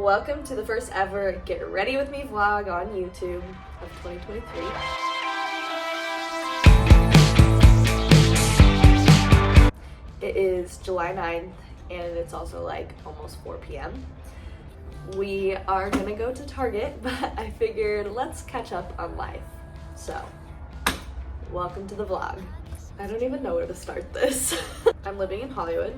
Welcome to the first ever Get Ready With Me vlog on YouTube of 2023. It is July 9th and it's also like almost 4 p.m. We are gonna go to Target, but I figured let's catch up on life. So, welcome to the vlog. I don't even know where to start this. I'm living in Hollywood.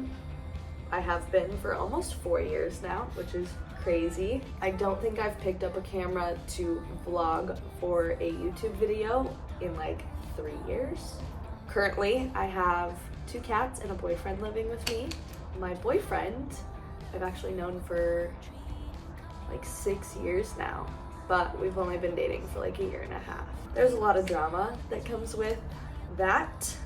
I have been for almost 4 years now, which is crazy. I don't think I've picked up a camera to vlog for a YouTube video in like 3 years. Currently, I have 2 cats and a boyfriend living with me. My boyfriend, I've actually known for like 6 years now, but we've only been dating for like 1.5 years. There's a lot of drama that comes with that.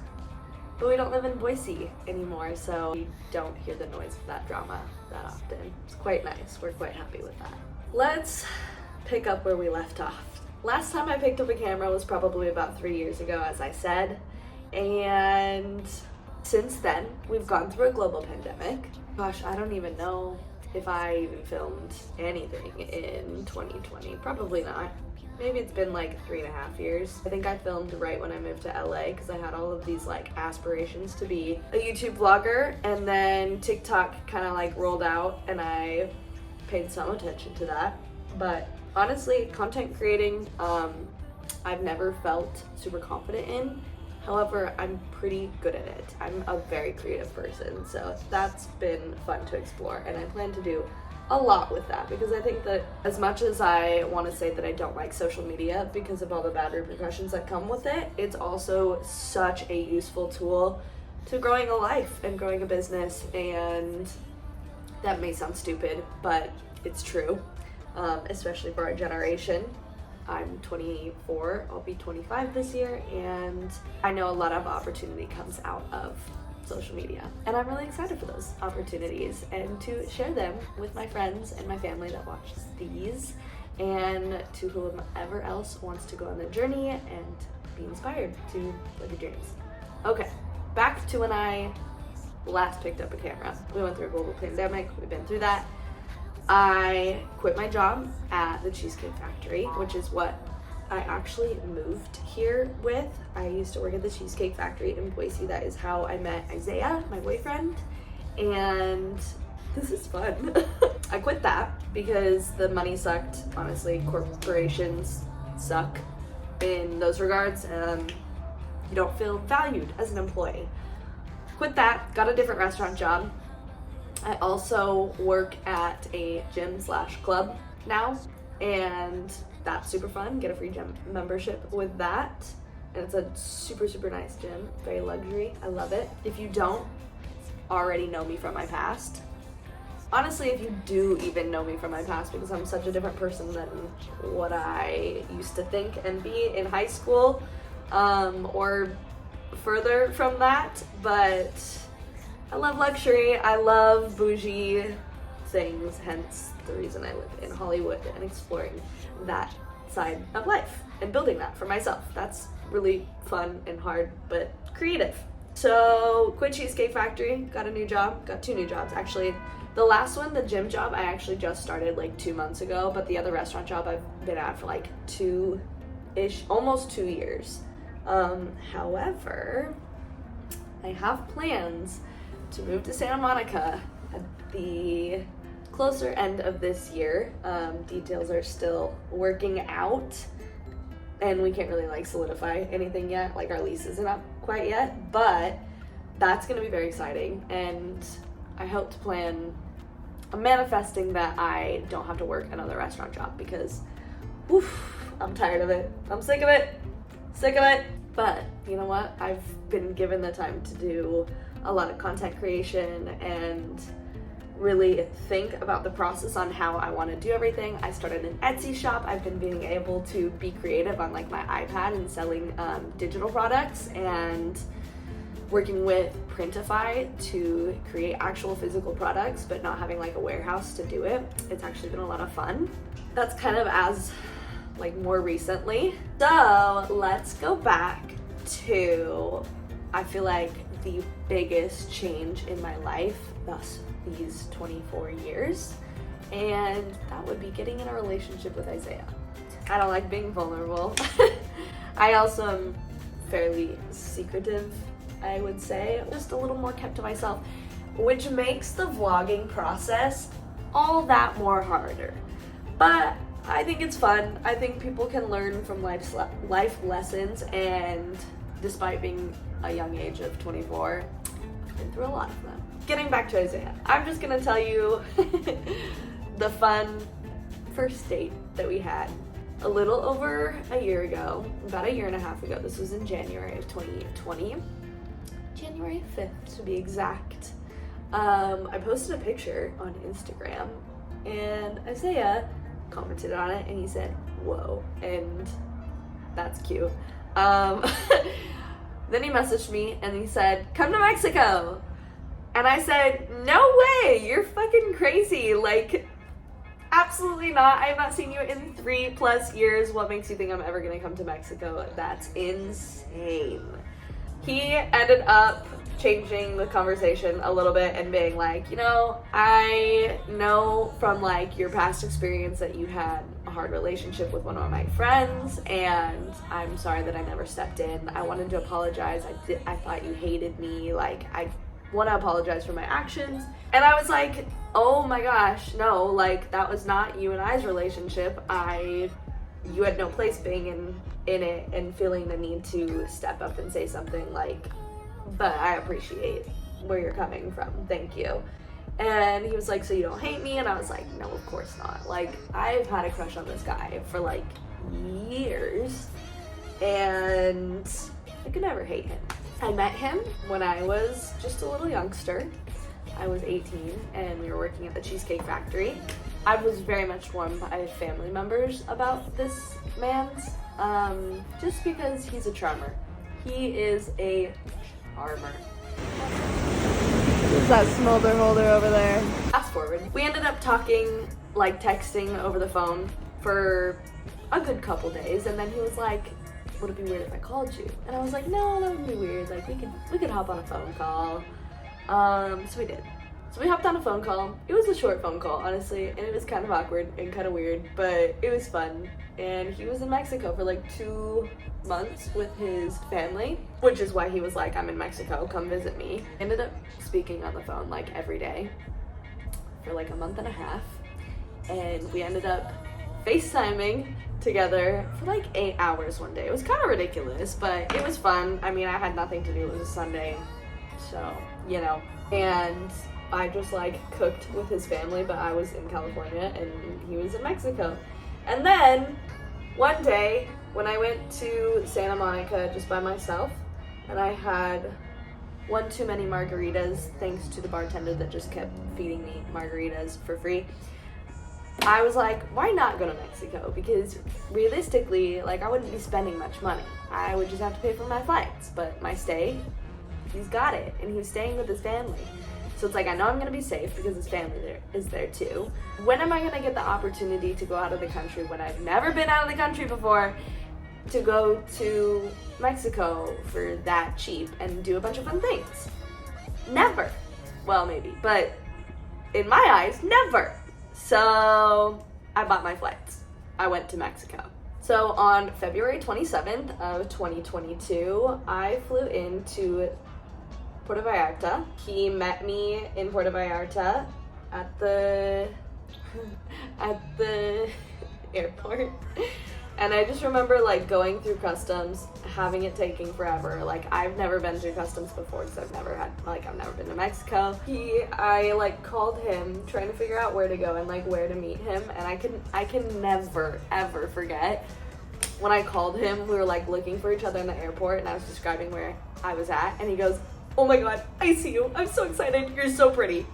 But we don't live in Boise anymore, so we don't hear the noise of that drama that often. It's quite nice. We're quite happy with that. Let's pick up where we left off. Last time I picked up a camera was probably about 3 years ago, as I said. And since then, we've gone through a global pandemic. Gosh, I don't even know if I even filmed anything in 2020. Probably not. Maybe it's been like 3.5 years. I think I filmed right when I moved to LA because I had all of these like aspirations to be a YouTube vlogger, and then TikTok kind of like rolled out and I paid some attention to that. But honestly, content creating, I've never felt super confident in. However, I'm pretty good at it. I'm a very creative person, so that's been fun to explore, and I plan to do a lot with that because I think that as much as I want to say that I don't like social media because of all the bad repercussions that come with it, it's also such a useful tool to growing a life and growing a business. And that may sound stupid, but it's true, especially for our generation. I'm 24, I'll be 25 this year, and I know a lot of opportunity comes out of social media, and I'm really excited for those opportunities and to share them with my friends and my family that watch these, and to whomever else wants to go on the journey and be inspired to live your dreams. Okay, back to when I last picked up a camera. We went through a global pandemic, we've been through that. I quit my job at the Cheesecake Factory, which is what I actually moved here with. I used to work at the Cheesecake Factory in Boise. That is how I met Isaiah, my boyfriend, and this is fun. I quit that because the money sucked. Honestly, corporations suck in those regards, and you don't feel valued as an employee. Quit that, got a different restaurant job. I also work at a gym/club now, and that's super fun. Get a free gym membership with that, and it's a super nice gym, very luxury. I love it. If you don't already know me from my past, honestly, if you do even know me from my past, because I'm such a different person than what I used to think and be in high school, or further from that, but I love luxury, I love bougie things, hence the reason I live in Hollywood and exploring that side of life and building that for myself. That's really fun and hard, but creative. So quit Cheesecake Factory, got a new job, got 2 new jobs actually. The last one, the gym job, I actually just started like 2 months ago, but the other restaurant job I've been at for like almost 2 years. However, I have plans to move to Santa Monica at the closer end of this year. Details are still working out, and we can't really like solidify anything yet. Like our lease isn't up quite yet, but that's gonna be very exciting, and I hope to plan. I'm manifesting that I don't have to work another restaurant job because I'm tired of it. I'm sick of it. But you know what? I've been given the time to do a lot of content creation and really think about the process on how I want to do everything. I started an Etsy shop. I've been being able to be creative on like my iPad and selling digital products, and working with Printify to create actual physical products, but not having like a warehouse to do it. It's actually been a lot of fun. That's kind of as like more recently. So let's go back to, I feel like the biggest change in my life thus these 24 years, and that would be getting in a relationship with Isaiah. I don't like being vulnerable. I also am fairly secretive, I would say, just a little more kept to myself, which makes the vlogging process all that more harder. But I think it's fun. I think people can learn from life lessons, and despite being a young age of 24, I've been through a lot of them. Getting back to Isaiah, I'm just gonna tell you the fun first date that we had a little over a year ago, about a year and a half ago. This was in January of 2020, January 5th to be exact. I posted a picture on Instagram, and Isaiah commented on it, and he said, "Whoa," and that's cute. Then he messaged me and he said, "Come to Mexico." And I said, "No way, you're fucking crazy. Like, absolutely not. I have not seen you in 3+ years. What makes you think I'm ever gonna come to Mexico? That's insane." He ended up changing the conversation a little bit and being like, "You know, I know from like your past experience that you had a hard relationship with one of my friends, and I'm sorry that I never stepped in. I wanted to apologize. I thought you hated me. Like, I want to apologize for my actions." And I was like, "Oh my gosh, no, like that was not you and I's relationship. You had no place being in it and feeling the need to step up and say something like, but I appreciate where you're coming from. Thank you." And he was like, "So you don't hate me?" And I was like, "No, of course not. Like, I've had a crush on this guy for like years, and I could never hate him." I met him when I was just a little youngster. I was 18 and we were working at the Cheesecake Factory. I was very much warned by family members about this man's, just because he's a charmer. He is a charmer. There's that smolder holder over there. Fast forward. We ended up talking, like texting over the phone for a good couple days, and then he was like, "Would it be weird if I called you?" And I was like, "No, that wouldn't be weird. Like, we could hop on a phone call." So we did. So we hopped on a phone call. It was a short phone call, honestly, and it was kind of awkward and kind of weird, but it was fun. And he was in Mexico for like 2 months with his family, which is why he was like, "I'm in Mexico, come visit me." Ended up speaking on the phone like every day for like a month and a half, and we ended up FaceTiming together for like 8 hours one day. It was kind of ridiculous, but it was fun. I mean, I had nothing to do. It was a Sunday, so, you know. And I just like cooked with his family, but I was in California and he was in Mexico. And then one day when I went to Santa Monica just by myself, and I had one too many margaritas, thanks to the bartender that just kept feeding me margaritas for free, I was like, why not go to Mexico? Because realistically, like, I wouldn't be spending much money. I would just have to pay for my flights, but my stay, he's got it, and he was staying with his family. So it's like, I know I'm gonna be safe because his family is there too. When am I gonna get the opportunity to go out of the country when I've never been out of the country before, to go to Mexico for that cheap and do a bunch of fun things? Never. Well, maybe, but in my eyes, never. So I bought my flights. I went to Mexico. So on February 27th of 2022, I flew into Puerto Vallarta. He met me in Puerto Vallarta at the airport. And I just remember like going through customs, having it taking forever. Like, I've never been through customs before because I've never been to Mexico. I like called him trying to figure out where to go and like where to meet him. And I can never ever forget when I called him. We were like looking for each other in the airport, and I was describing where I was at, and he goes, "Oh my God, I see you. I'm so excited. You're so pretty."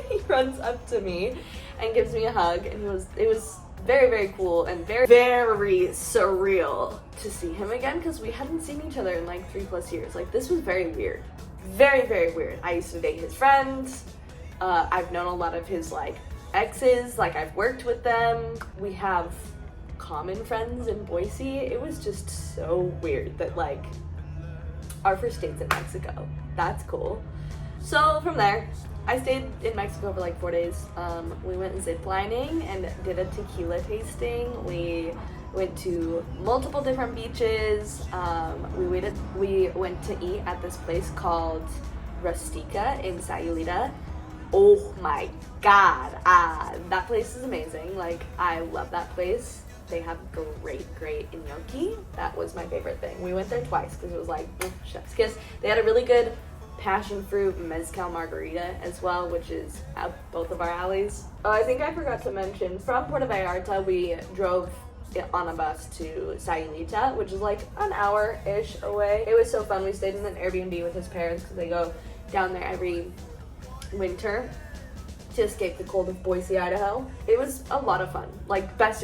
He runs up to me and gives me a hug, and it was very, very cool and very, very surreal to see him again, because we hadn't seen each other in like 3+ years. Like, this was very weird. Very, very weird. I used to date his friends. I've known a lot of his like exes. Like, I've worked with them. We have common friends in Boise. It was just so weird that like our first date's in Mexico. That's cool. So from there, I stayed in Mexico for like 4 days. We went zip lining and did a tequila tasting. We went to multiple different beaches. We went to eat at this place called Rustica in Sayulita. Oh my god, that place is amazing. Like, I love that place. They have great gnocchi. That was my favorite thing. We went there twice because it was like chef's kiss. They had a really good passion fruit mezcal margarita as well, which is up both of our alleys. I think I forgot to mention, from Puerto Vallarta, we drove on a bus to Sayulita, which is like an hour-ish away. It was so fun. We stayed in an Airbnb with his parents because they go down there every winter to escape the cold of Boise, Idaho. It was a lot of fun. Like, best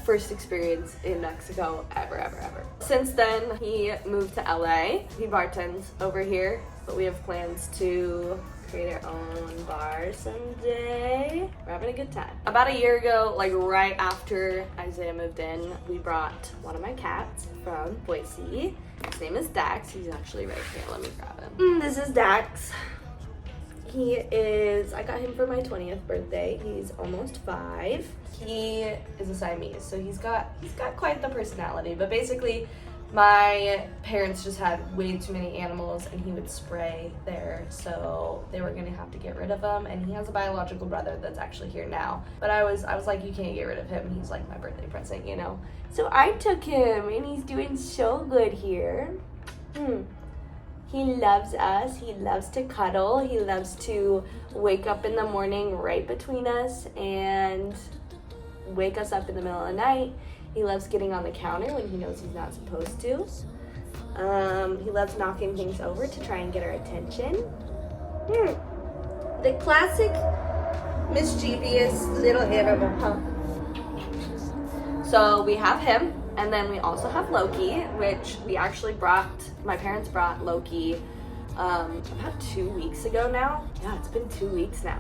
first experience in Mexico ever. Since then, he moved to LA. He bartends over here, but we have plans to create our own bar someday. We're having a good time. About a year ago, like right after Isaiah moved in, we brought one of my cats from Boise. His name is Dax. He's actually right here. Let me grab him. This is Dax. I got him for my 20th birthday. He's almost 5. He is a Siamese, so he's got quite the personality. But basically, my parents just had way too many animals, and he would spray there, so they were gonna have to get rid of him. And he has a biological brother that's actually here now. But I was like, you can't get rid of him. He's like my birthday present, you know. So I took him, and he's doing so good here. He loves us. He loves to cuddle. He loves to wake up in the morning right between us and wake us up in the middle of the night. He loves getting on the counter when he knows he's not supposed to. He loves knocking things over to try and get our attention. The classic mischievous little animal, huh? So we have him. And then we also have Loki, which my parents brought Loki about 2 weeks ago now. Yeah, it's been 2 weeks now.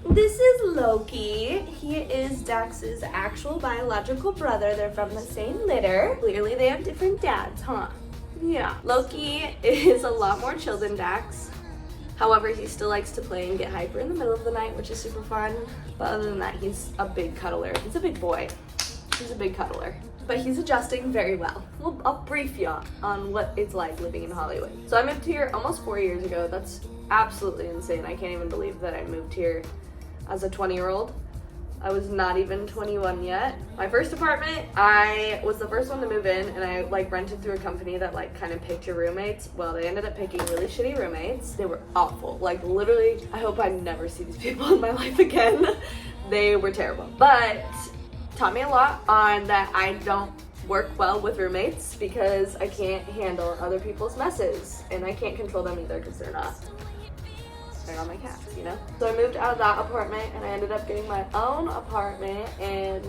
This is Loki. He is Dax's actual biological brother. They're from the same litter. Clearly they have different dads, huh? Yeah. Loki is a lot more chill than Dax. However, he still likes to play and get hyper in the middle of the night, which is super fun. But other than that, he's a big cuddler. He's a big boy. He's a big cuddler, but he's adjusting very well. I'll brief you on what it's like living in Hollywood. So I moved here almost 4 years ago. That's absolutely insane. I can't even believe that I moved here as a 20-year-old. I was not even 21 yet. My first apartment, I was the first one to move in, and I like rented through a company that like kind of picked your roommates. Well, they ended up picking really shitty roommates. They were awful. Like, literally, I hope I never see these people in my life again. They were terrible. But taught me a lot on that I don't work well with roommates because I can't handle other people's messes, and I can't control them either because they're not my cats, you know? So I moved out of that apartment and I ended up getting my own apartment, and